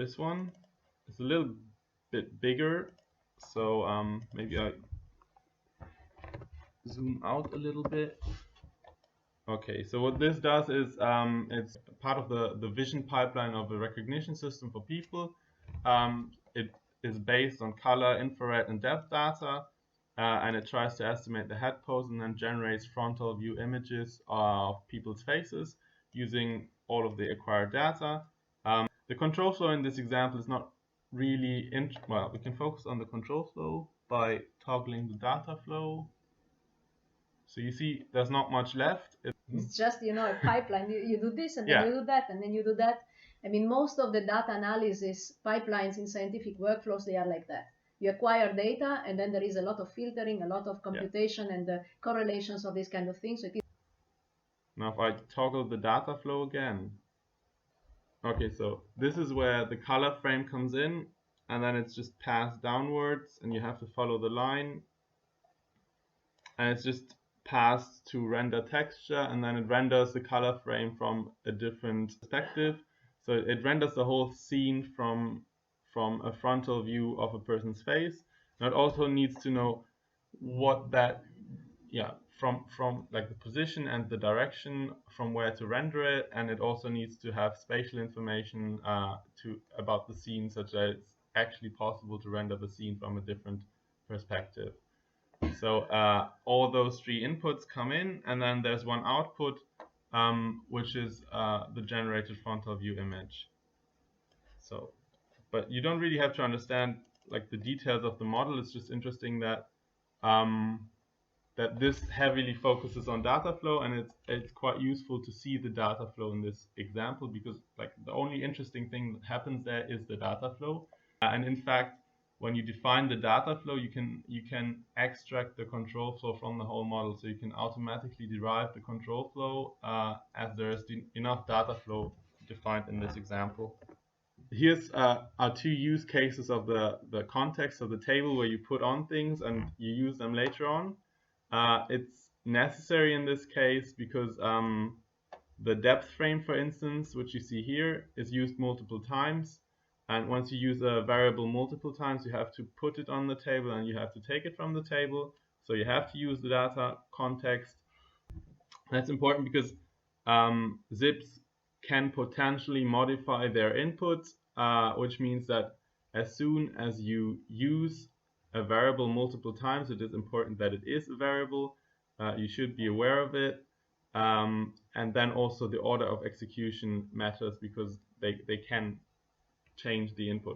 this one is a little bit bigger, so maybe I zoom out a little bit. Okay, so what this does is it's part of the vision pipeline of the recognition system for people. It is based on color, infrared, and depth data, and it tries to estimate the head pose and then generates frontal view images of people's faces using all of the acquired data. The control flow in this example is not really well, we can focus on the control flow by toggling the data flow. So you see there's not much left. It's just, a pipeline. You do this and then you do that and then you do that. I mean, most of the data analysis pipelines in scientific workflows, they are like that. You acquire data and then there is a lot of filtering, a lot of computation and correlations of these kind of things. So now if I toggle the data flow again. Okay, so this is where the color frame comes in, and then it's just passed downwards and you have to follow the line. And it's just passed to render texture, and then it renders the color frame from a different perspective. So it renders the whole scene from a frontal view of a person's face. And it also needs to know what that, from like the position and the direction from where to render it, and it also needs to have spatial information about the scene, such that it's actually possible to render the scene from a different perspective. So all those three inputs come in, and then there's one output, which is the generated frontal view image. So, but you don't really have to understand like the details of the model. It's just interesting that that this heavily focuses on data flow, and it's quite useful to see the data flow in this example, because like the only interesting thing that happens there is the data flow. And in fact, when you define the data flow, you can extract the control flow from the whole model, so you can automatically derive the control flow as there is enough data flow defined in this example. Here's our two use cases of the context of the table, where you put on things and you use them later on. It's necessary in this case because the depth frame, for instance, which you see here, is used multiple times. And once you use a variable multiple times, you have to put it on the table and you have to take it from the table. So you have to use the data context. That's important because ZIPs can potentially modify their inputs, which means that as soon as you use a variable multiple times, it is important that it is a variable. You should be aware of it. And then also the order of execution matters, because they can change the input.